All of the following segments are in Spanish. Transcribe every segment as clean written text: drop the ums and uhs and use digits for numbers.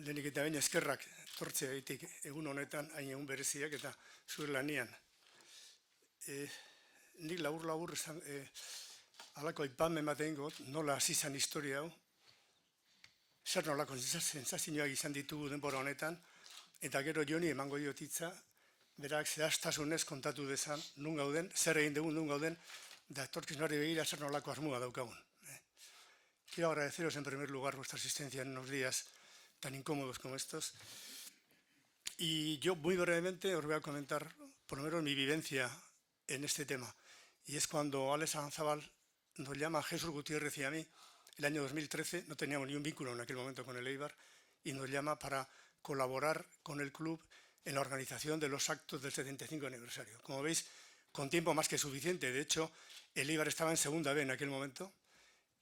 Lehenik eta bain eskerrak tortzea egiteik egun honetan hain egun bereziak eta zure lanian. Nik labur halako aipamen bat egingo, nola hasi izan historia hau, zer nolako sensazioak izan ditugu denbora honetan, eta gero Joni emango diotitza, berak zehaztasunez kontatu dezan, nun gauden, zer egin dugun nun gauden, da etorkizunari begira zer nolako asmoa daukagun. Quiero agradeceros en primer lugar vuestra asistencia en unos días tan incómodos como estos. Y yo muy brevemente os voy a comentar por lo menos mi vivencia en este tema. Y es cuando Alex Aranzábal nos llama a Jesús Gutiérrez y a mí, el año 2013, no teníamos ni un vínculo en aquel momento con el Eibar, y nos llama para colaborar con el club en la organización de los actos del 75 aniversario. Como veis, con tiempo más que suficiente. De hecho, el Eibar estaba en segunda B en aquel momento.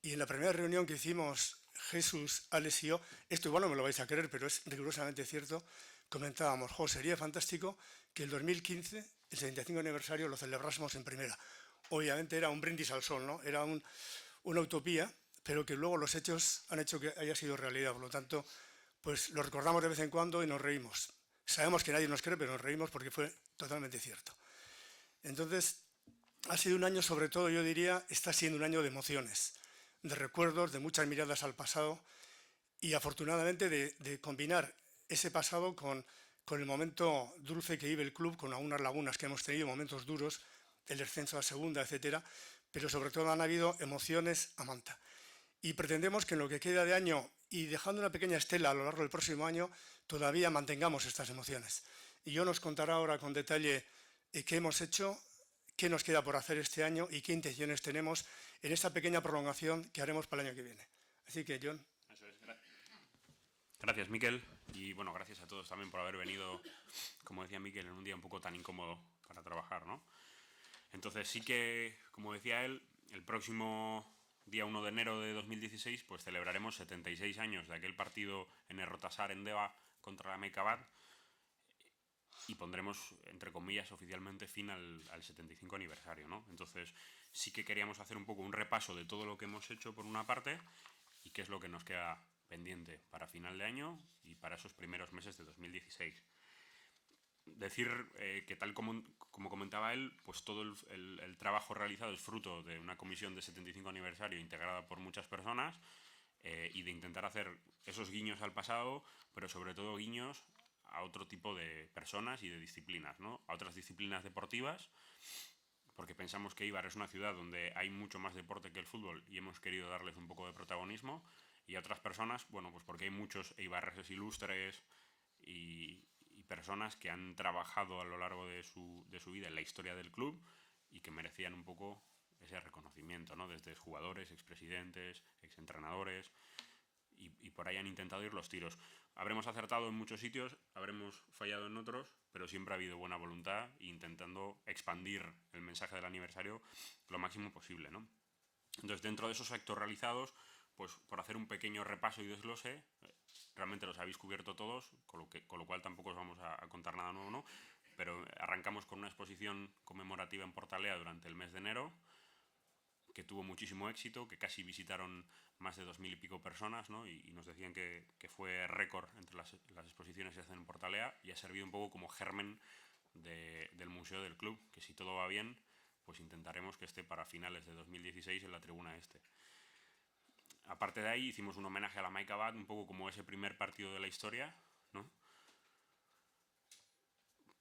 Y en la primera reunión que hicimos Jesús, Alex y yo, esto igual no me lo vais a creer, pero es rigurosamente cierto, comentábamos, sería fantástico que el 2015, el 75 aniversario, lo celebrásemos en primera. Obviamente era un brindis al sol, ¿no? Era una utopía, pero que luego los hechos han hecho que haya sido realidad. Por lo tanto, pues lo recordamos de vez en cuando y nos reímos. Sabemos que nadie nos cree, pero nos reímos porque fue totalmente cierto. Entonces, ha sido un año, sobre todo, yo diría, está siendo un año de emociones, de recuerdos, de muchas miradas al pasado y afortunadamente de combinar ese pasado con el momento dulce que vive el club, con algunas lagunas que hemos tenido, momentos duros, el descenso a segunda, etcétera, pero sobre todo han habido emociones a manta. Y pretendemos que en lo que queda de año y dejando una pequeña estela a lo largo del próximo año, todavía mantengamos estas emociones. Y yo nos contaré ahora con detalle qué hemos hecho, qué nos queda por hacer este año y qué intenciones tenemos en esta pequeña prolongación que haremos para el año que viene. Así que, John. Eso es, gracias, Miquel. Y bueno, gracias a todos también por haber venido, como decía Miquel, en un día un poco tan incómodo para trabajar, ¿no? Entonces sí que, como decía él, el próximo día 1 de enero de 2016 pues celebraremos 76 años de aquel partido en Errotasar, en Deva, contra la Mecabat, y pondremos, entre comillas, oficialmente fin al 75 aniversario, ¿no? Entonces sí que queríamos hacer un poco un repaso de todo lo que hemos hecho por una parte y qué es lo que nos queda pendiente para final de año y para esos primeros meses de 2016. Decir que tal como comentaba él, pues todo el trabajo realizado es fruto de una comisión de 75 aniversario integrada por muchas personas y de intentar hacer esos guiños al pasado, pero sobre todo guiños a otro tipo de personas y de disciplinas, ¿no? A otras disciplinas deportivas, porque pensamos que Eibar es una ciudad donde hay mucho más deporte que el fútbol y hemos querido darles un poco de protagonismo, y a otras personas, bueno, pues porque hay muchos eibarreses ilustres y personas que han trabajado a lo largo de su vida en la historia del club y que merecían un poco ese reconocimiento, ¿no? Desde jugadores, expresidentes, exentrenadores, y por ahí han intentado ir los tiros. Habremos acertado en muchos sitios, habremos fallado en otros, pero siempre ha habido buena voluntad e intentando expandir el mensaje del aniversario lo máximo posible, ¿no? Entonces, dentro de esos actos realizados, pues por hacer un pequeño repaso y desglose, realmente los habéis cubierto todos, con lo cual tampoco os vamos a contar nada nuevo, ¿no? Pero arrancamos con una exposición conmemorativa en Portalea durante el mes de enero, que tuvo muchísimo éxito, que casi visitaron más de 2000 y pico personas, ¿no? Y nos decían que fue récord entre las exposiciones que se hacen en Portalea, y ha servido un poco como germen del museo del club, que si todo va bien, pues intentaremos que esté para finales de 2016 en la tribuna este. Aparte de ahí, hicimos un homenaje a la Mecabat, un poco como ese primer partido de la historia, ¿no?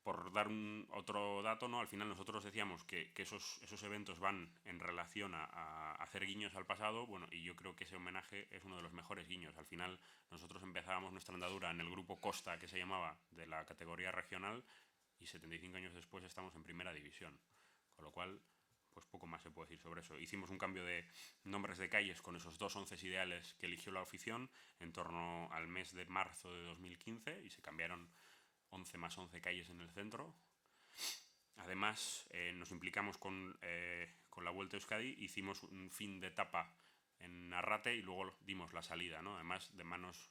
Por dar otro dato, ¿no? Al final nosotros decíamos que esos eventos van en relación a hacer guiños al pasado, bueno, y yo creo que ese homenaje es uno de los mejores guiños. Al final nosotros empezábamos nuestra andadura en el grupo Costa, que se llamaba, de la categoría regional, y 75 años después estamos en primera división, con lo cual pues poco más se puede decir sobre eso. Hicimos un cambio de nombres de calles con esos 2 onces ideales que eligió la afición en torno al mes de marzo de 2015, y se cambiaron 11 más 11 calles en el centro. Además, nos implicamos con la Vuelta a Euskadi, hicimos un fin de etapa en Arrate y luego dimos la salida, ¿no? Además, de manos,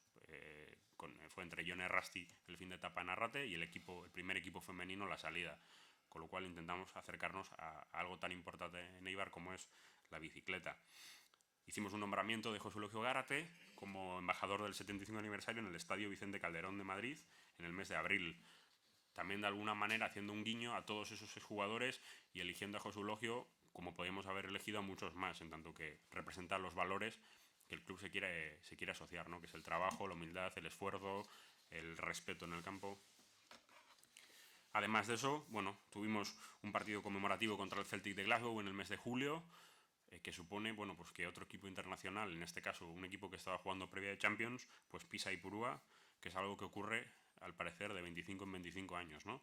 fue entre Jon Errasti el fin de etapa en Arrate y el primer equipo femenino la salida, con lo cual intentamos acercarnos a algo tan importante en Eibar como es la bicicleta. hicimos un nombramiento de José Eulogio Gárate como embajador del 75 aniversario en el Estadio Vicente Calderón de Madrid en el mes de abril. También de alguna manera haciendo un guiño a todos esos exjugadores y eligiendo a José Eulogio como podíamos haber elegido a muchos más, en tanto que representa los valores que el club se quiere asociar, ¿no? Que es el trabajo, la humildad, el esfuerzo, el respeto en el campo. Además de eso, bueno, tuvimos un partido conmemorativo contra el Celtic de Glasgow en el mes de julio, que supone, bueno, pues que otro equipo internacional, en este caso un equipo que estaba jugando previa de Champions, pues pisa Ipurúa, que es algo que ocurre, al parecer, de 25 en 25 años, ¿no?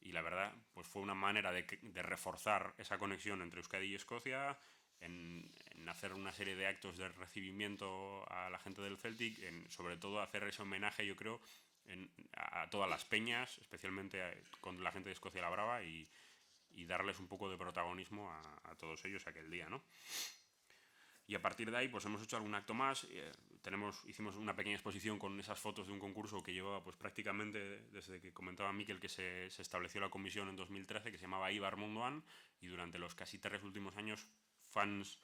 Y la verdad, pues fue una manera de reforzar esa conexión entre Euskadi y Escocia, en hacer una serie de actos de recibimiento a la gente del Celtic, sobre todo hacer ese homenaje, yo creo, a todas las peñas, especialmente con la gente de Escocia la Brava, y darles un poco de protagonismo a todos ellos aquel día, ¿no? Y a partir de ahí, pues hemos hecho algún acto más. Hicimos una pequeña exposición con esas fotos de un concurso que llevaba pues prácticamente desde que comentaba Mikel que se estableció la comisión en 2013, que se llamaba Eibar Mundoan, y durante los casi 3 últimos años fans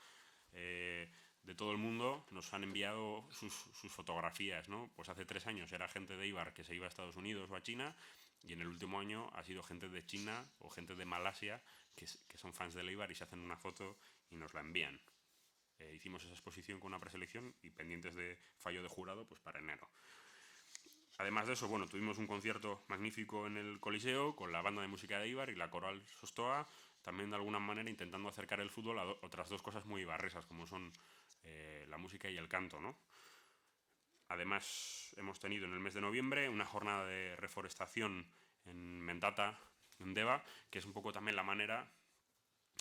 de todo el mundo nos han enviado sus fotografías, ¿no? Pues hace 3 años era gente de Eibar que se iba a Estados Unidos o a China, y en el último año ha sido gente de China o gente de Malasia que son fans del Eibar y se hacen una foto y nos la envían. Hicimos esa exposición con una preselección y pendientes de fallo de jurado pues para enero. Además de eso, bueno, tuvimos un concierto magnífico en el Coliseo con la banda de música de Eibar y la coral Sostoa, también de alguna manera intentando acercar el fútbol a otras dos cosas muy ibarresas como son la música y el canto, ¿no? Además, hemos tenido en el mes de noviembre una jornada de reforestación en Mendata, en Deva, que es un poco también la manera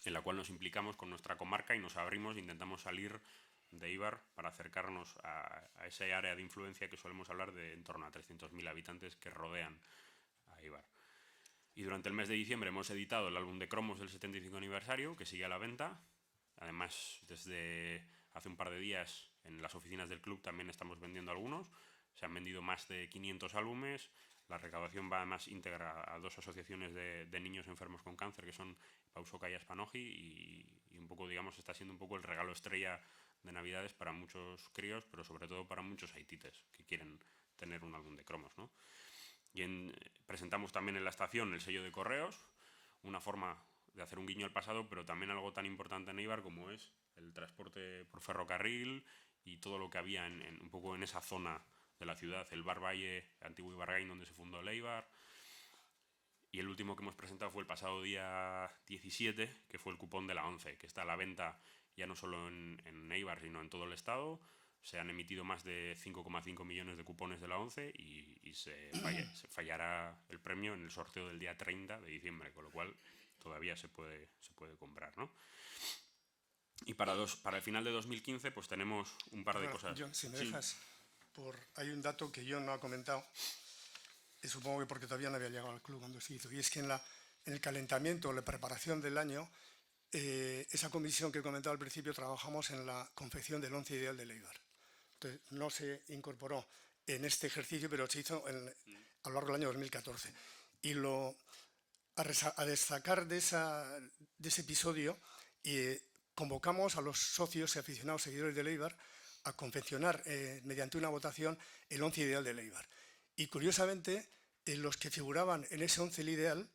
en la cual nos implicamos con nuestra comarca y nos abrimos e intentamos salir de Eibar para acercarnos a esa área de influencia que solemos hablar de en torno a 300.000 habitantes que rodean a Eibar. Y durante el mes de diciembre hemos editado el álbum de cromos del 75 aniversario, que sigue a la venta. Además, desde hace un par de días en las oficinas del club también estamos vendiendo algunos. Se han vendido más de 500 álbumes. La recaudación va además íntegra a 2 asociaciones de niños enfermos con cáncer, que son Pausoka y Aspanogi, y un poco, digamos, está siendo un poco el regalo estrella de Navidades para muchos críos, pero sobre todo para muchos haitites que quieren tener un álbum de cromos, ¿no? Y presentamos también en la estación el sello de correos, una forma de hacer un guiño al pasado, pero también algo tan importante en Eibar como es el transporte por ferrocarril y todo lo que había un poco en esa zona de la ciudad, el Bar Valle, antiguo Ibargain, donde se fundó el Eibar. Y el último que hemos presentado fue el pasado día 17, que fue el cupón de la 11, que está a la venta ya no solo en Eibar, sino en todo el estado. Se han emitido más de 5,5 millones de cupones de la 11 y se fallará el premio en el sorteo del día 30 de diciembre, con lo cual todavía se puede comprar, ¿no? Y para el final de 2015 pues tenemos un par de cosas. John, si me dejas, hay un dato que John no ha comentado, y supongo que porque todavía no había llegado al club cuando se hizo, y es que en el calentamiento, la preparación del año, esa comisión que he comentado al principio, trabajamos en la confección del once ideal de Eibar. Entonces, no se incorporó en este ejercicio, pero se hizo a lo largo del año 2014. Y a destacar de ese episodio, convocamos a los socios y aficionados seguidores de Eibar a confeccionar mediante una votación el once ideal de Eibar. Y curiosamente, los que figuraban en ese once ideal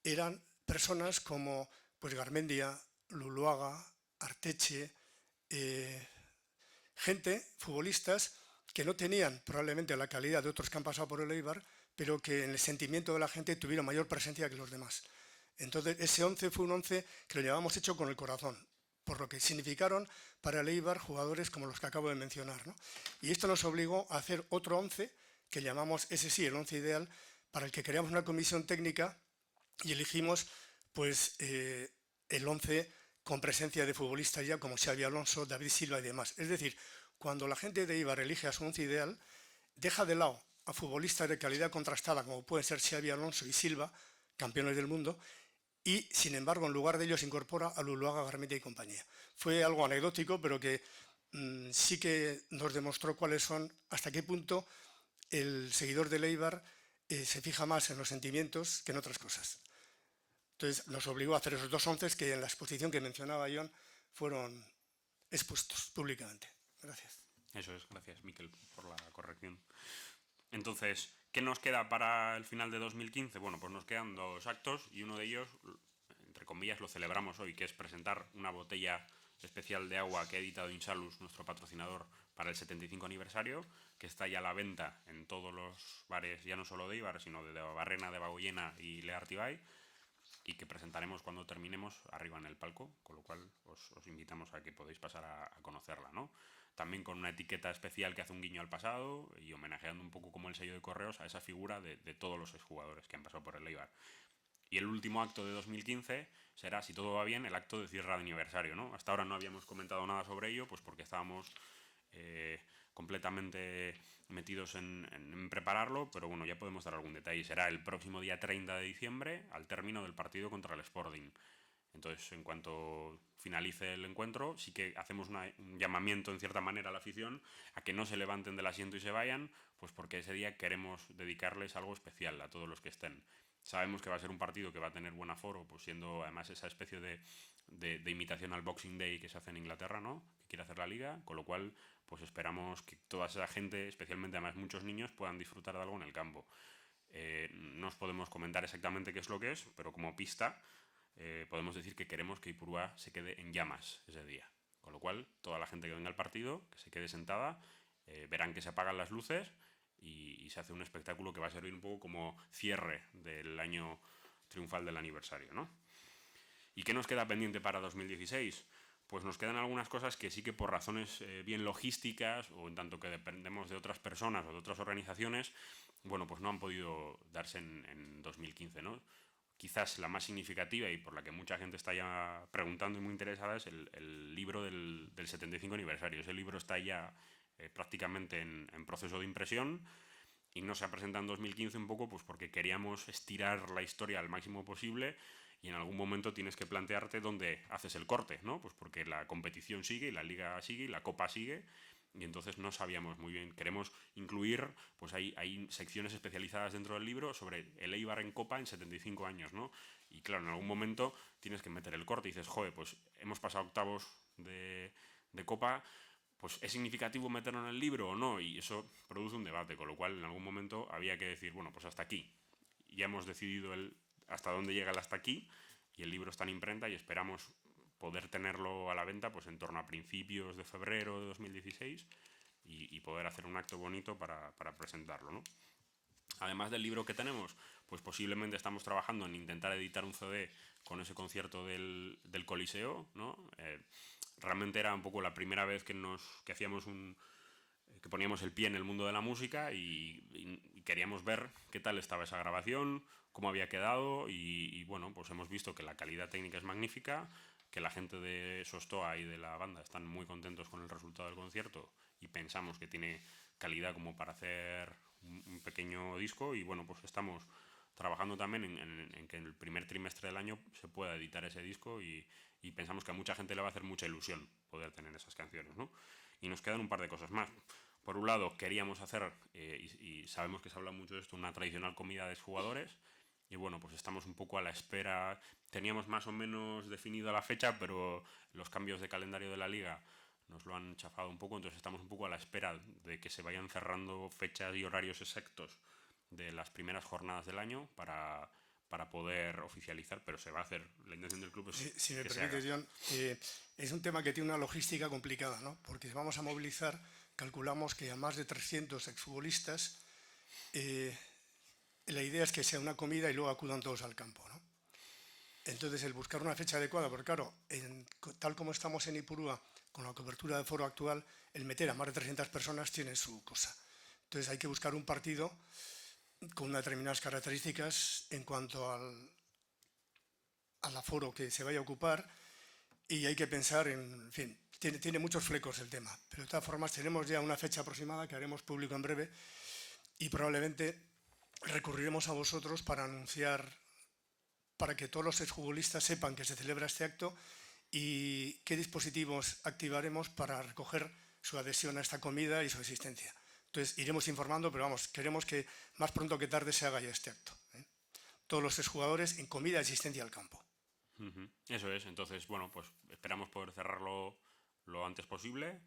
eran personas como pues Garmendia, Luluaga, Arteche, gente, futbolistas, que no tenían probablemente la calidad de otros que han pasado por el Eibar, pero que en el sentimiento de la gente tuvieron mayor presencia que los demás. Entonces, ese 11 fue un 11 que lo llevamos hecho con el corazón, por lo que significaron para el Eibar jugadores como los que acabo de mencionar, ¿no? Y esto nos obligó a hacer otro 11, que llamamos, ese sí, el 11 ideal, para el que creamos una comisión técnica y elegimos pues, el 11 con presencia de futbolistas ya como Xavi Alonso, David Silva y demás. Es decir, cuando la gente de Eibar elige a su 11 ideal, deja de lado a futbolistas de calidad contrastada como pueden ser Xavi Alonso y Silva, campeones del mundo, y sin embargo en lugar de ellos incorpora a Luluaga, Garmendia y compañía. Fue algo anecdótico, pero que sí que nos demostró hasta qué punto el seguidor del Eibar se fija más en los sentimientos que en otras cosas. Entonces nos obligó a hacer esos dos onces que en la exposición que mencionaba John fueron expuestos públicamente. Gracias. Eso es, gracias, Miquel, por la corrección. Entonces, ¿qué nos queda para el final de 2015? Bueno, pues nos quedan 2 actos y uno de ellos, entre comillas, lo celebramos hoy, que es presentar una botella especial de agua que ha editado Insalus, nuestro patrocinador, para el 75 aniversario, que está ya a la venta en todos los bares, ya no solo de Eibar, sino de Barrena, de Bagoyena y Leartibay, y que presentaremos cuando terminemos arriba en el palco, con lo cual os invitamos a que podáis pasar a conocerla, ¿no? También con una etiqueta especial que hace un guiño al pasado y homenajeando un poco como el sello de correos a esa figura de todos los exjugadores que han pasado por el Eibar. Y el último acto de 2015 será, si todo va bien, el acto de cierre de aniversario, ¿no? Hasta ahora no habíamos comentado nada sobre ello, pues porque estábamos completamente metidos en prepararlo, pero bueno, ya podemos dar algún detalle. Será el próximo día 30 de diciembre, al término del partido contra el Sporting. Entonces, en cuanto finalice el encuentro, sí que hacemos un llamamiento, en cierta manera, a la afición a que no se levanten del asiento y se vayan, pues porque ese día queremos dedicarles algo especial a todos los que estén. Sabemos que va a ser un partido que va a tener buen aforo, pues siendo además esa especie de imitación al Boxing Day que se hace en Inglaterra, ¿no? Que quiere hacer la Liga, con lo cual pues esperamos que toda esa gente, especialmente además muchos niños, puedan disfrutar de algo en el campo. No os podemos comentar exactamente qué es lo que es, pero como pista podemos decir que queremos que Ipurúa se quede en llamas ese día. Con lo cual, toda la gente que venga al partido, que se quede sentada, verán que se apagan las luces y se hace un espectáculo que va a servir un poco como cierre del año triunfal del aniversario, ¿no? ¿Y qué nos queda pendiente para 2016? Pues nos quedan algunas cosas que sí que por razones bien logísticas o en tanto que dependemos de otras personas o de otras organizaciones, bueno, pues no han podido darse en 2015, ¿no? Quizás la más significativa y por la que mucha gente está ya preguntando y muy interesada es el libro del 75 aniversario. Ese libro está ya prácticamente en proceso de impresión y no se ha presentado en 2015 un poco pues porque queríamos estirar la historia al máximo posible y en algún momento tienes que plantearte dónde haces el corte, ¿no? Pues porque la competición sigue y la liga sigue y la copa sigue y entonces no sabíamos muy bien. Queremos incluir, pues hay secciones especializadas dentro del libro sobre el Eibar en copa en 75 años, ¿no? Y claro, en algún momento tienes que meter el corte y dices, joder, pues hemos pasado octavos de copa, pues ¿es significativo meterlo en el libro o no? Y eso produce un debate, con lo cual en algún momento había que decir, bueno, pues hasta aquí. Ya hemos decidido hasta dónde llega el hasta aquí y el libro está en imprenta y esperamos poder tenerlo a la venta pues en torno a principios de febrero de 2016 y poder hacer un acto bonito para presentarlo, ¿no? Además del libro que tenemos, pues posiblemente estamos trabajando en intentar editar un CD con ese concierto del Coliseo, ¿no? Realmente era un poco la primera vez que hacíamos que poníamos el pie en el mundo de la música y queríamos ver qué tal estaba esa grabación, cómo había quedado y bueno, pues hemos visto que la calidad técnica es magnífica, que la gente de Sostoa y de la banda están muy contentos con el resultado del concierto y pensamos que tiene calidad como para hacer un pequeño disco y bueno, pues estamos trabajando también en que en el primer trimestre del año se pueda editar ese disco y pensamos que a mucha gente le va a hacer mucha ilusión poder tener esas canciones, ¿no? Y nos quedan un par de cosas más. Por un lado, queríamos hacer, y sabemos que se habla mucho de esto, una tradicional comida de exjugadores. Y bueno, pues estamos un poco a la espera. Teníamos más o menos definido la fecha, pero los cambios de calendario de la liga nos lo han chafado un poco, entonces estamos un poco a la espera de que se vayan cerrando fechas y horarios exactos de las primeras jornadas del año para poder oficializar, pero se va a hacer. La intención del club es Si me que se haga. permites, John, es un tema que tiene una logística complicada, ¿no? Porque vamos a movilizar, calculamos que a más de 300 exfutbolistas, la idea es que sea una comida y luego acudan todos al campo, ¿no? Entonces, el buscar una fecha adecuada, porque claro, tal como estamos en Ipurúa, con la cobertura de foro actual, el meter a más de 300 personas tiene su cosa. Entonces, hay que buscar un partido con unas determinadas características en cuanto al aforo que se vaya a ocupar y hay que pensar en fin, tiene muchos flecos el tema, pero de todas formas tenemos ya una fecha aproximada que haremos público en breve y probablemente recurriremos a vosotros para anunciar, para que todos los exfutbolistas sepan que se celebra este acto y qué dispositivos activaremos para recoger su adhesión a esta comida y su existencia. Entonces iremos informando, pero vamos, queremos que más pronto que tarde se haga ya este acto, ¿eh? Todos los exjugadores en comida y asistencia al campo. Eso es, entonces, bueno, pues esperamos poder cerrarlo lo antes posible.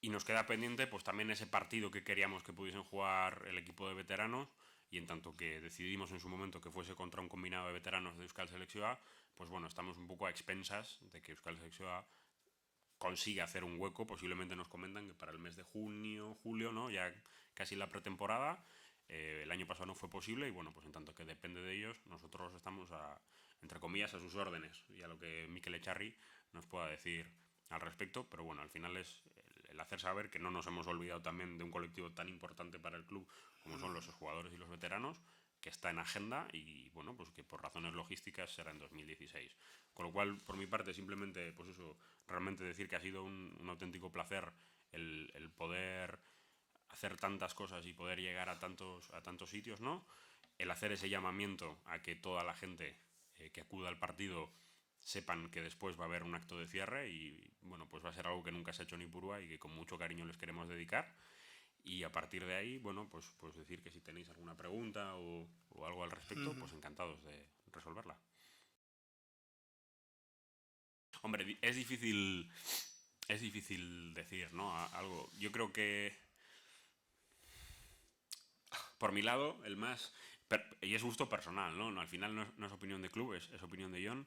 Y nos queda pendiente pues también ese partido que queríamos que pudiesen jugar el equipo de veteranos, y en tanto que decidimos en su momento que fuese contra un combinado de veteranos de Euskal Selección A, pues bueno, estamos un poco a expensas de que Euskal Selección A consiga hacer un hueco. Posiblemente nos comentan que para el mes de junio, julio, ¿no? Ya casi la pretemporada. El año pasado no fue posible y bueno, pues en tanto que depende de ellos, nosotros estamos entre comillas, a sus órdenes y a lo que Mikel Echarri nos pueda decir al respecto. Pero bueno, al final es el hacer saber que no nos hemos olvidado también de un colectivo tan importante para el club como son los jugadores y los veteranos, que está en agenda y bueno, pues que por razones logísticas será en 2016. Con lo cual, por mi parte, simplemente, pues eso, realmente decir que ha sido un auténtico placer el poder hacer tantas cosas y poder llegar a tantos sitios, ¿no? El hacer ese llamamiento a que toda la gente que acuda al partido sepan que después va a haber un acto de cierre y bueno, pues va a ser algo que nunca se ha hecho en Ipurúa y que con mucho cariño les queremos dedicar. Y a partir de ahí, bueno, pues decir que si tenéis alguna pregunta o algo al respecto, pues encantados de resolverla. Hombre, es difícil decir, ¿no? Algo. Yo creo que por mi lado, el más... Y es gusto personal, ¿no? Al final no es opinión de club, es opinión de John.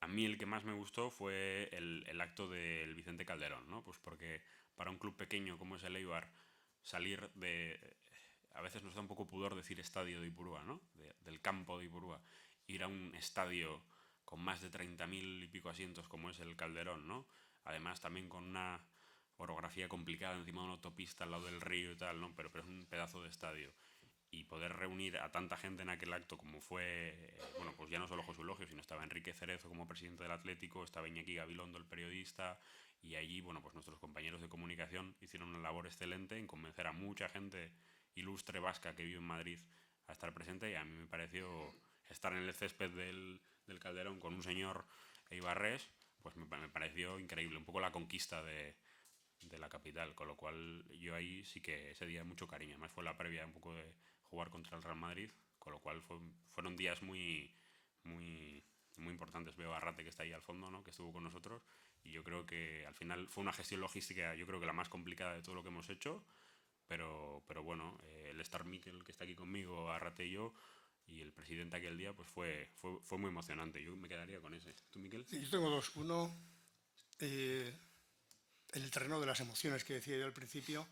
A mí el que más me gustó fue el acto del Vicente Calderón, ¿no? Pues porque para un club pequeño como es el Eibar, salir de... A veces nos da un poco pudor decir estadio de Ipurúa, ¿no? Del campo de Ipurúa. Ir a un estadio con más de 30.000 y pico asientos como es el Calderón, ¿no? Además también con una orografía complicada encima de una autopista al lado del río y tal, ¿no? Pero es un pedazo de estadio. Y poder reunir a tanta gente en aquel acto como fue, bueno, pues ya no solo José Eulogio, sino estaba Enrique Cerezo como presidente del Atlético, estaba Iñaki Gabilondo, el periodista, y allí, bueno, pues nuestros compañeros de comunicación hicieron una labor excelente en convencer a mucha gente ilustre vasca que vive en Madrid a estar presente, y a mí me pareció estar en el césped del Calderón con un señor eibarrés, pues me pareció increíble, un poco la conquista de la capital, con lo cual yo ahí sí que ese día mucho cariño. Además fue la previa un poco de jugar contra el Real Madrid, con lo cual fueron días muy importantes. Veo a Arrate que está ahí al fondo, ¿no? Que estuvo con nosotros, y yo creo que al final fue una gestión logística, yo creo que la más complicada de todo lo que hemos hecho, pero bueno, el estar Mikel, que está aquí conmigo, Arrate y yo, y el presidente aquel día, pues fue muy emocionante. Yo me quedaría con ese. ¿Tú, Mikel? Sí, yo tengo dos. Uno, el terreno de las emociones que decía yo al principio,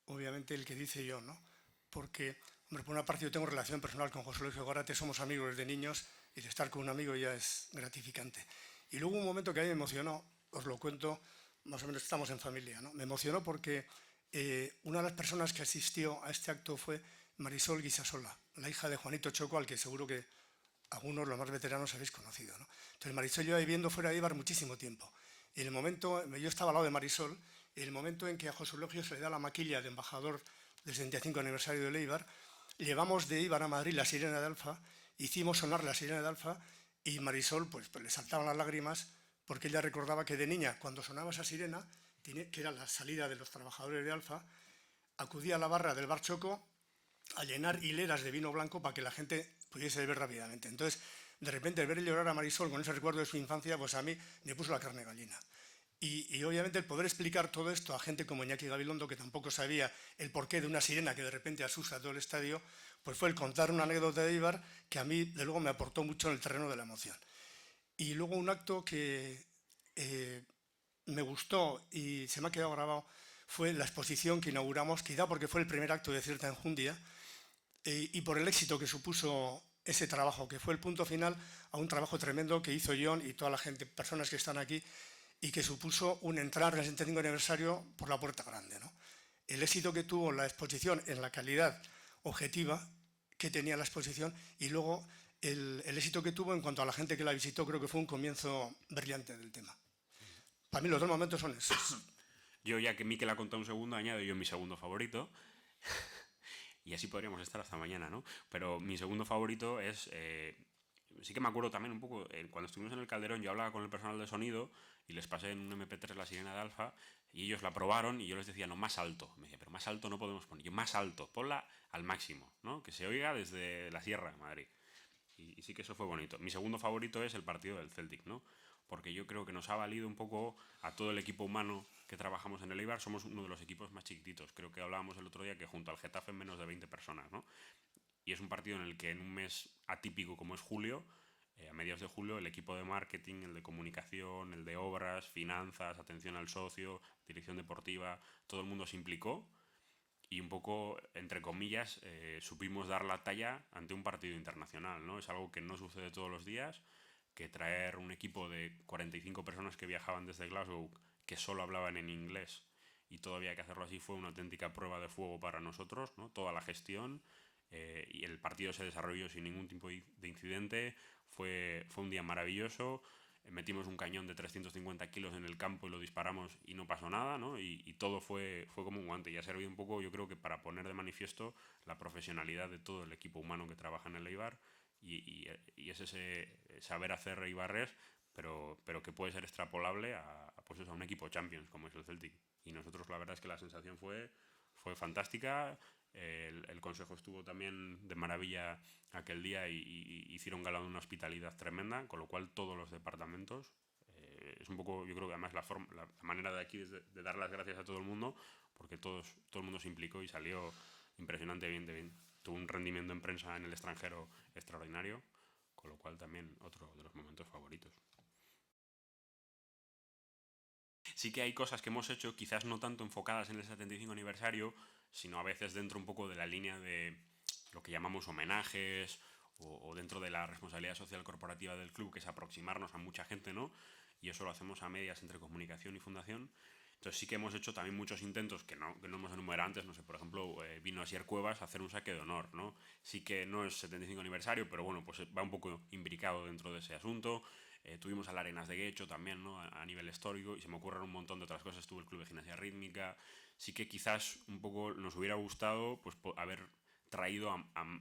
obviamente el que dice yo, ¿no? Porque, hombre, por una parte yo tengo relación personal con José Luis Gárate, somos amigos desde niños y de estar con un amigo ya es gratificante. Y luego un momento que a mí me emocionó, os lo cuento, más o menos estamos en familia, ¿no? Me emocionó porque una de las personas que asistió a este acto fue Marisol Guisasola, la hija de Juanito Choco, al que seguro que algunos, los más veteranos, habéis conocido, ¿no? Entonces Marisol lleva viviendo fuera de Eibar muchísimo tiempo. Y en el momento, yo estaba al lado de Marisol, y en el momento en que a José Eulogio se le da la maquilla de embajador del 75 aniversario de Eibar, llevamos de Eibar a Madrid la sirena de Alfa, hicimos sonar la sirena de Alfa, y Marisol pues le saltaban las lágrimas porque ella recordaba que de niña, cuando sonaba esa sirena, que era la salida de los trabajadores de Alfa, acudía a la barra del Bar Choco a llenar hileras de vino blanco para que la gente pudiese beber rápidamente. Entonces, de repente, el ver llorar a Marisol con ese recuerdo de su infancia, pues a mí me puso la carne gallina. Y obviamente el poder explicar todo esto a gente como Iñaki Gabilondo, que tampoco sabía el porqué de una sirena que de repente asusta a todo el estadio, pues fue el contar una anécdota de Eibar que a mí, de luego, me aportó mucho en el terreno de la emoción. Y luego un acto que me gustó y se me ha quedado grabado fue la exposición que inauguramos, quizá porque fue el primer acto de cierta enjundia, y por el éxito que supuso ese trabajo, que fue el punto final a un trabajo tremendo que hizo John y toda la gente, personas que están aquí, y que supuso un entrar en el 75 aniversario por la puerta grande, ¿no? El éxito que tuvo la exposición en la calidad objetiva que tenía la exposición, y luego el éxito que tuvo en cuanto a la gente que la visitó, creo que fue un comienzo brillante del tema. Para mí los dos momentos son esos. Yo, ya que Mikel ha contado un segundo, añado yo mi segundo favorito. Y así podríamos estar hasta mañana, ¿no? Pero mi segundo favorito es... sí que me acuerdo también un poco, cuando estuvimos en el Calderón, yo hablaba con el personal de sonido y les pasé en un MP3 la sirena de Alfa, y ellos la probaron y yo les decía, no, más alto. Me decía, pero más alto no podemos poner. Yo, más alto, ponla al máximo, ¿no? Que se oiga desde la Sierra de Madrid. y sí que eso fue bonito. Mi segundo favorito es el partido del Celtic, ¿no? Porque yo creo que nos ha valido un poco a todo el equipo humano que trabajamos en el Eibar. Somos uno de los equipos más chiquititos. Creo que hablábamos el otro día que junto al Getafe menos de 20 personas, ¿no? Y es un partido en el que en un mes atípico como es julio, a mediados de julio, el equipo de marketing, el de comunicación, el de obras, finanzas, atención al socio, dirección deportiva, todo el mundo se implicó y un poco, entre comillas, supimos dar la talla ante un partido internacional, ¿no? Es algo que no sucede todos los días, que traer un equipo de 45 personas que viajaban desde Glasgow, que solo hablaban en inglés, y todavía que hacerlo así fue una auténtica prueba de fuego para nosotros, ¿no? Toda la gestión, y el partido se desarrolló sin ningún tipo de incidente, fue un día maravilloso, metimos un cañón de 350 kilos en el campo y lo disparamos y no pasó nada, ¿no? Y todo fue como un guante y ha servido un poco, yo creo que para poner de manifiesto la profesionalidad de todo el equipo humano que trabaja en el Eibar y es ese saber hacer Eibarres, pero que puede ser extrapolable pues eso, a un equipo Champions como es el Celtic. Y nosotros la verdad es que la sensación fue fantástica. El consejo estuvo también de maravilla aquel día y hicieron gala de una hospitalidad tremenda, con lo cual todos los departamentos, es un poco, yo creo que además la manera de aquí es de dar las gracias a todo el mundo, porque todo el mundo se implicó y salió impresionante bien de bien. Tuvo un rendimiento en prensa en el extranjero extraordinario, con lo cual también otro de los momentos favoritos. Sí que hay cosas que hemos hecho, quizás no tanto enfocadas en el 75 aniversario, sino a veces dentro un poco de la línea de lo que llamamos homenajes o dentro de la responsabilidad social corporativa del club, que es aproximarnos a mucha gente, ¿no? Y eso lo hacemos a medias entre comunicación y fundación. Entonces sí que hemos hecho también muchos intentos que no hemos enumerado antes, no sé, por ejemplo, vino Asier Cuevas a hacer un saque de honor, ¿no? Sí que no es 75 aniversario, pero bueno, pues va un poco imbricado dentro de ese asunto. Tuvimos al Arenas de Guecho también, ¿no? A nivel histórico, y se me ocurren un montón de otras cosas. Estuvo el Club de Gimnasia Rítmica. Sí que quizás un poco nos hubiera gustado pues, haber traído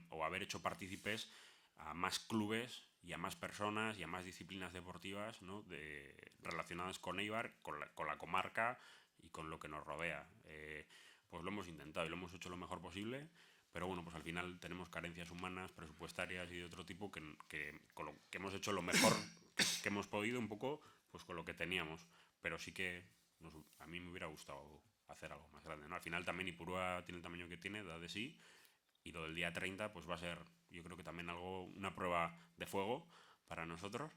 o haber hecho partícipes a más clubes y a más personas y a más disciplinas deportivas, ¿no? Relacionadas con Eibar, con la comarca y con lo que nos rodea. Pues lo hemos intentado y lo hemos hecho lo mejor posible, pero bueno, pues al final tenemos carencias humanas, presupuestarias y de otro tipo que hemos hecho lo mejor que hemos podido un poco pues con lo que teníamos, pero sí que a mí me hubiera gustado hacer algo más grande, ¿no? Al final también Ipurúa tiene el tamaño que tiene, da de sí, y lo del día 30 pues va a ser, yo creo que también una prueba de fuego para nosotros,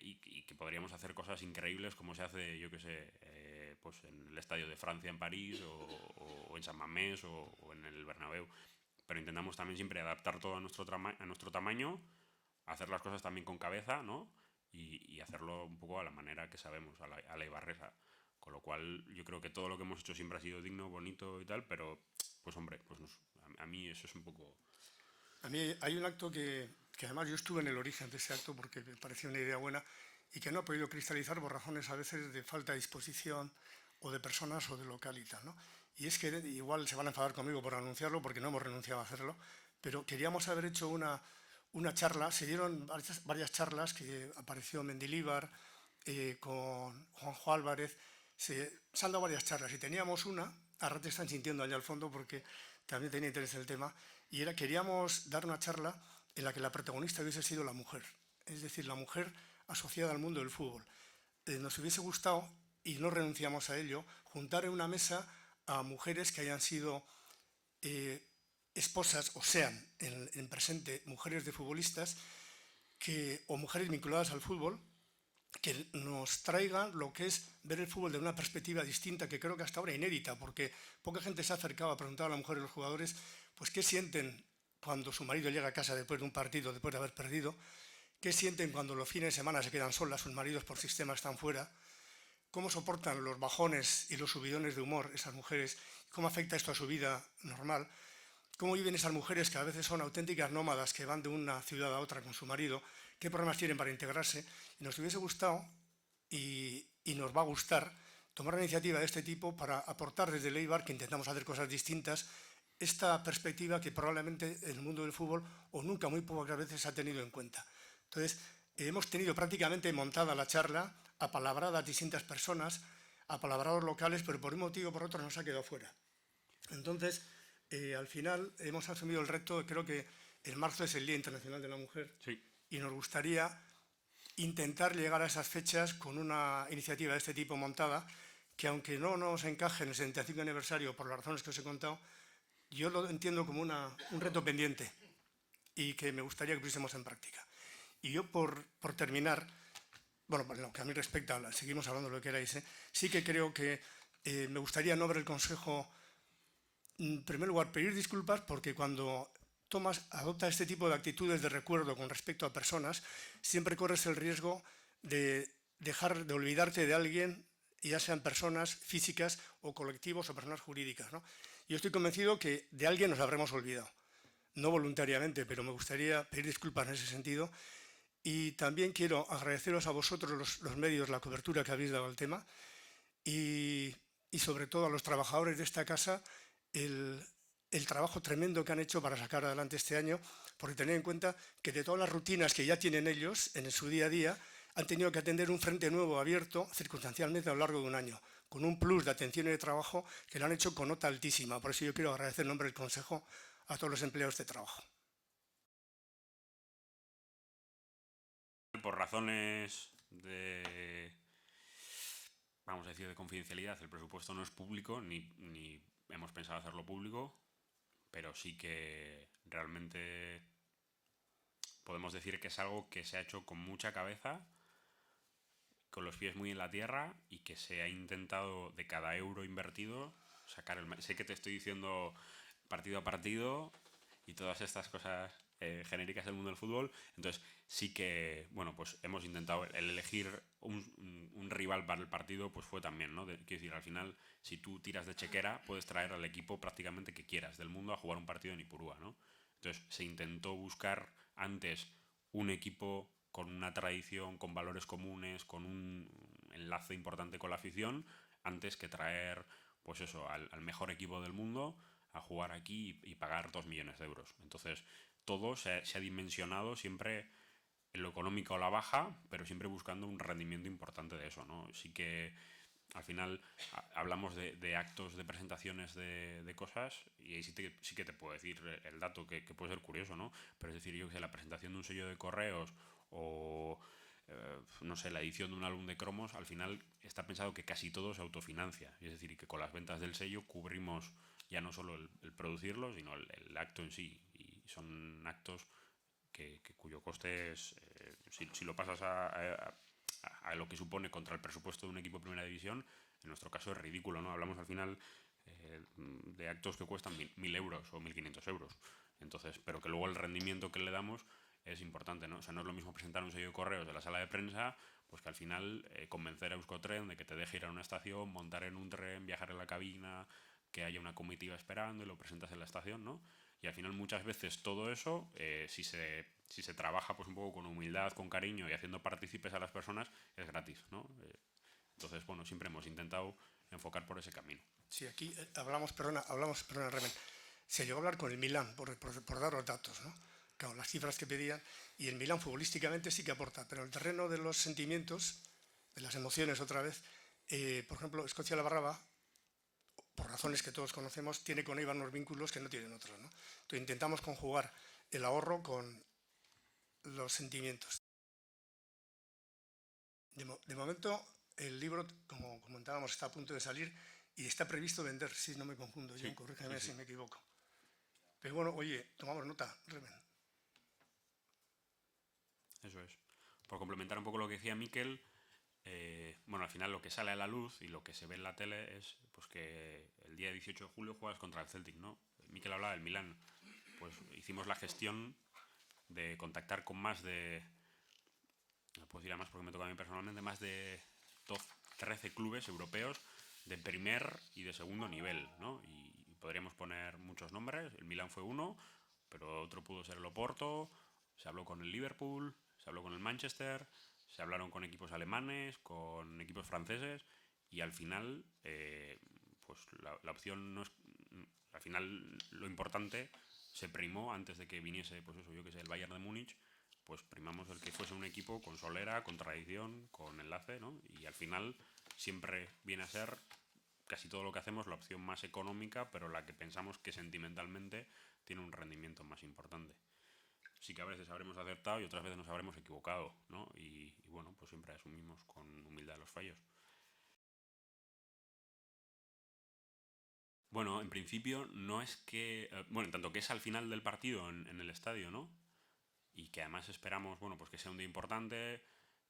y que podríamos hacer cosas increíbles como se hace, yo que sé, pues en el Estadio de Francia en París o en San Mamés o en el Bernabéu, pero intentamos también siempre adaptar todo a nuestro tamaño, hacer las cosas también con cabeza, ¿no? Y hacerlo un poco a la manera que sabemos, a la ibarresa. Con lo cual yo creo que todo lo que hemos hecho siempre ha sido digno, bonito y tal, pero pues hombre, pues a mí eso es un poco... A mí hay un acto que además yo estuve en el origen de ese acto porque me pareció una idea buena y que no ha podido cristalizar por razones a veces de falta de disposición o de personas o de local y tal, ¿no? Y es que igual se van a enfadar conmigo por anunciarlo porque no hemos renunciado a hacerlo, pero queríamos haber hecho una charla, se dieron varias charlas que apareció Mendilíbar con Juanjo Álvarez, se han dado varias charlas y teníamos una, ahora te están sintiendo allá al fondo porque también tenía interés en el tema, y queríamos dar una charla en la que la protagonista hubiese sido la mujer, es decir, la mujer asociada al mundo del fútbol. Nos hubiese gustado, y no renunciamos a ello, juntar en una mesa a mujeres que hayan sido esposas o sean en presente mujeres de futbolistas o mujeres vinculadas al fútbol, que nos traigan lo que es ver el fútbol de una perspectiva distinta, que creo que hasta ahora inédita, porque poca gente se ha acercado a preguntar a la mujer y a los jugadores pues qué sienten cuando su marido llega a casa después de un partido, después de haber perdido, qué sienten cuando los fines de semana se quedan solas, sus maridos por sistema están fuera, cómo soportan los bajones y los subidones de humor esas mujeres, cómo afecta esto a su vida normal, cómo viven esas mujeres que a veces son auténticas nómadas que van de una ciudad a otra con su marido, qué problemas tienen para integrarse. Y nos hubiese gustado y nos va a gustar tomar una iniciativa de este tipo para aportar desde el Eibar, que intentamos hacer cosas distintas, esta perspectiva que probablemente el mundo del fútbol o nunca, muy pocas veces se ha tenido en cuenta. Entonces, hemos tenido prácticamente montada la charla, apalabrada a distintas personas, apalabrados locales, pero por un motivo o por otro nos ha quedado fuera. Entonces, al final hemos asumido el reto, creo que en marzo es el Día Internacional de la Mujer Sí. y nos gustaría intentar llegar a esas fechas con una iniciativa de este tipo montada, que aunque no nos encaje en el 75 aniversario por las razones que os he contado, yo lo entiendo como un reto pendiente y que me gustaría que pusiésemos en práctica. Y yo, por terminar, bueno, por lo que a mí respecta, seguimos hablando de lo que queráis, sí que creo que me gustaría no ver el Consejo, en primer lugar, pedir disculpas porque cuando adoptas este tipo de actitudes de recuerdo con respecto a personas, siempre corres el riesgo de dejar de olvidarte de alguien, ya sean personas físicas o colectivos o personas jurídicas, ¿no? Yo estoy convencido que de alguien nos habremos olvidado, no voluntariamente, pero me gustaría pedir disculpas en ese sentido. Y también quiero agradeceros a vosotros, los medios, la cobertura que habéis dado al tema y, y sobre todo a los trabajadores de esta casa el trabajo tremendo que han hecho para sacar adelante este año, porque tened en cuenta que de todas las rutinas que ya tienen ellos en su día a día, han tenido que atender un frente nuevo abierto circunstancialmente a lo largo de un año, con un plus de atención y de trabajo que lo han hecho con nota altísima. Por eso yo quiero agradecer en nombre del Consejo a todos los empleados de trabajo. Por razones de, vamos a decir, de confidencialidad, el presupuesto no es público, ni hemos pensado hacerlo público, pero sí que realmente podemos decir que es algo que se ha hecho con mucha cabeza, con los pies muy en la tierra y que se ha intentado de cada euro invertido sacar el... Sé que te estoy diciendo partido a partido y todas estas cosas genéricas del mundo del fútbol, entonces sí que, bueno, pues hemos intentado el elegir un rival para el partido, pues fue también, ¿no? Quiero decir, al final, si tú tiras de chequera, puedes traer al equipo prácticamente que quieras del mundo a jugar un partido en Ipurúa, ¿no? Entonces se intentó buscar antes un equipo con una tradición, con valores comunes, con un enlace importante con la afición, antes que traer, pues eso, al mejor equipo del mundo a jugar aquí y pagar 2 millones de euros. Entonces, todo se ha dimensionado siempre en lo económico a la baja, pero siempre buscando un rendimiento importante de eso, ¿no? Sí que al final hablamos de actos, de presentaciones de cosas, y ahí sí que te puedo decir el dato que puede ser curioso, ¿no? Pero es decir, yo que sé, la presentación de un sello de correos o no sé, la edición de un álbum de cromos, al final está pensado que casi todo se autofinancia, es decir, que con las ventas del sello cubrimos ya no solo el producirlo, sino el acto en sí, y son actos cuyo coste es, si lo pasas a lo que supone contra el presupuesto de un equipo de primera división, en nuestro caso es ridículo, ¿no? Hablamos al final de actos que cuestan 1.000 euros o 1.500 euros. Entonces, pero que luego el rendimiento que le damos es importante, ¿no? O sea, no es lo mismo presentar un sello de correos de la sala de prensa, pues que al final convencer a Euskotren de que te deje ir a una estación, montar en un tren, viajar en la cabina, que haya una comitiva esperando y lo presentas en la estación, ¿no? Y al final muchas veces todo eso, si se trabaja pues un poco con humildad, con cariño y haciendo partícipes a las personas, es gratis, ¿no? Entonces, bueno, siempre hemos intentado enfocar por ese camino. Sí, aquí hablamos, perdona, Remen, se llegó a hablar con el Milán, por dar los datos, ¿no? Claro, las cifras que pedían, y el Milán futbolísticamente sí que aporta, pero en el terreno de los sentimientos, de las emociones otra vez, por ejemplo, Escocia La Barraba, por razones que todos conocemos, tiene con Eibar unos vínculos que no tienen otros, ¿no? Entonces intentamos conjugar el ahorro con los sentimientos. De momento, el libro, como comentábamos, está a punto de salir y está previsto vender, si no me confundo, Sí, John, corrígeme sí. si me equivoco. Pero bueno, oye, tomamos nota, Remen. Eso es. Por complementar un poco lo que decía Miquel, bueno, al final lo que sale a la luz y lo que se ve en la tele es pues que el día 18 de julio juegas contra el Celtic, ¿no? Miquel hablaba del Milán. Pues hicimos la gestión de contactar con más de, no puedo decir a más porque me toca a mí personalmente, más de 12, 13 clubes europeos de primer y de segundo nivel, ¿no? Y podríamos poner muchos nombres, el Milán fue uno, pero otro pudo ser el Oporto, se habló con el Liverpool, se habló con el Manchester, se hablaron con equipos alemanes, con equipos franceses, y al final, pues la opción no es, al final lo importante se primó antes de que viniese, pues eso, yo que sé, el Bayern de Múnich, pues primamos el que fuese un equipo con solera, con tradición, con enlace, ¿no? Y al final siempre viene a ser casi todo lo que hacemos la opción más económica, pero la que pensamos que sentimentalmente tiene un rendimiento más importante. sí que a veces habremos acertado y otras veces nos habremos equivocado, ¿no? Y bueno, pues siempre asumimos con humildad los fallos. Bueno, en principio no es que... bueno, en tanto que es al final del partido en el estadio, ¿no? Y que además esperamos, bueno, pues que sea un día importante,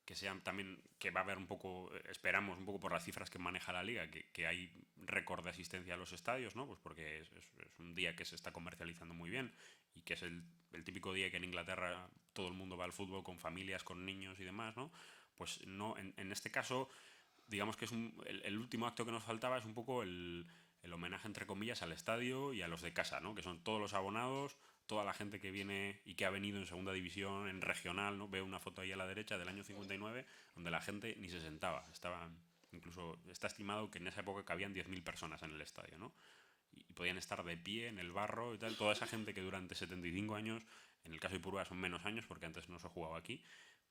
que sea también, que va a haber un poco, esperamos un poco por las cifras que maneja la Liga, que hay récord de asistencia a los estadios, ¿no? Pues porque es un día que se está comercializando muy bien y que es el típico día que en Inglaterra todo el mundo va al fútbol con familias, con niños y demás, ¿no? Pues no, en este caso, digamos que es el último acto que nos faltaba es un poco el homenaje, entre comillas, al estadio y a los de casa, ¿no? Que son todos los abonados, toda la gente que viene y que ha venido en segunda división, en regional, ¿no? Veo una foto ahí a la derecha del año 59, donde la gente ni se sentaba. Incluso está estimado que en esa época cabían 10.000 personas en el estadio, ¿no? Y podían estar de pie en el barro y tal. Toda esa gente que durante 75 años, en el caso de Ipurúa son menos años porque antes no se jugaba aquí,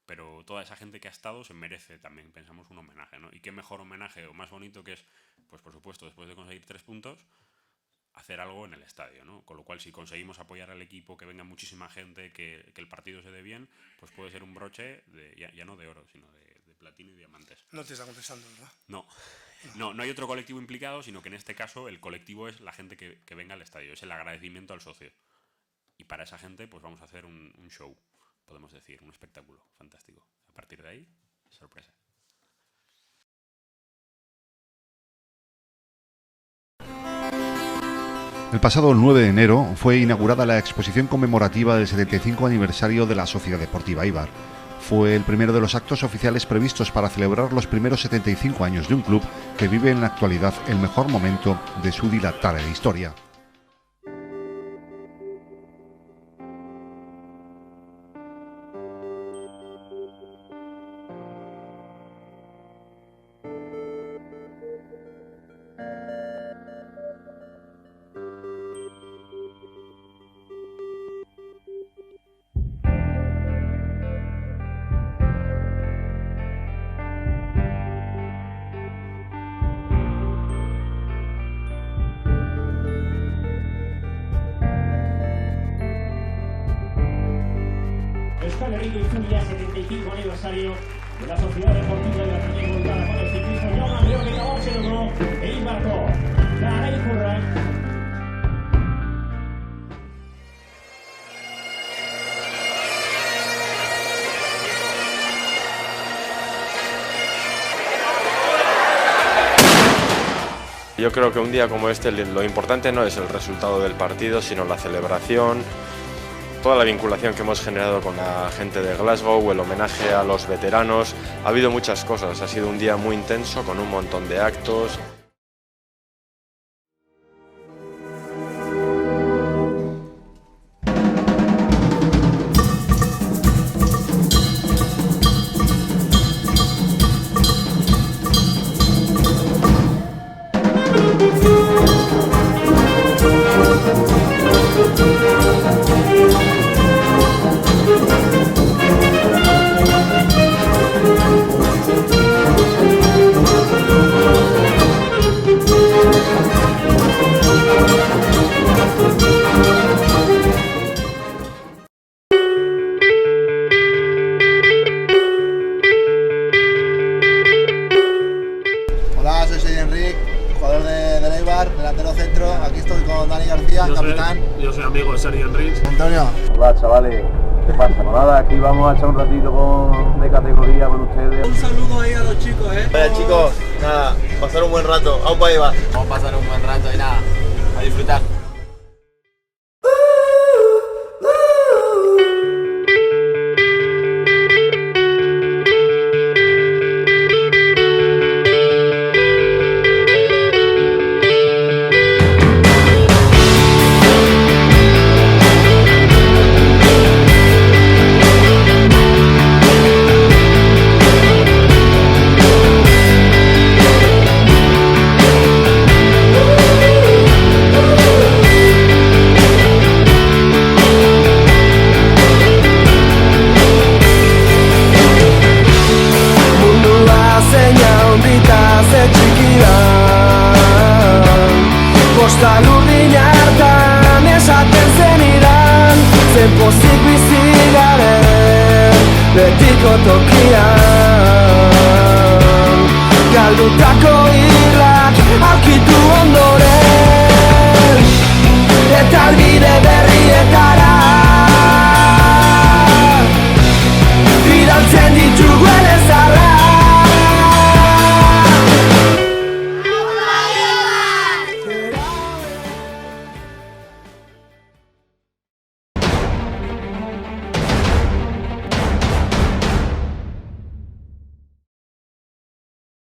pero toda esa gente que ha estado se merece también, pensamos, un homenaje, ¿no? Y qué mejor homenaje o más bonito que es, pues por supuesto, después de conseguir 3 puntos, hacer algo en el estadio, ¿no? Con lo cual, si conseguimos apoyar al equipo, que venga muchísima gente, que el partido se dé bien, pues puede ser un broche ya no de oro, sino de platino y diamantes. No te está contestando, ¿verdad? No hay otro colectivo implicado, sino que en este caso el colectivo es la gente que venga al estadio, es el agradecimiento al socio. Y para esa gente, pues vamos a hacer un show, podemos decir, un espectáculo fantástico. A partir de ahí, sorpresa. El pasado 9 de enero fue inaugurada la exposición conmemorativa del 75 aniversario de la Sociedad Deportiva Eibar. Fue el primero de los actos oficiales previstos para celebrar los primeros 75 años de un club que vive en la actualidad el mejor momento de su dilatada historia. Euskal Herriko Izulia, 75 aniversario de la Sociedad Deportiva de la Peña Volcada con el ciclismo. Jauna Leonek abatzen dugu, Eibarko garaikurrak. Yo creo que un día como este lo importante no es el resultado del partido, sino la celebración, toda la vinculación que hemos generado con la gente de Glasgow, el homenaje a los veteranos. Ha habido muchas cosas, ha sido un día muy intenso con un montón de actos. Hola, soy Enric, jugador del Eibar, delantero centro. Aquí estoy con Dani García, capitán. Yo soy amigo de Sergi Enric. Antonio. Hola chavales, ¿qué pasa? Nada, aquí vamos a echar un ratito de categoría con ustedes. Un saludo ahí a los chicos, Hola chicos, nada, pasar un buen rato. ¡Aupa Eibar! Vamos a pasar un buen rato y nada, a disfrutar. Postal urdin hartan esaten zenidan, zen pozik bizi betiko tokian galdutako hilak aurkitu ondoren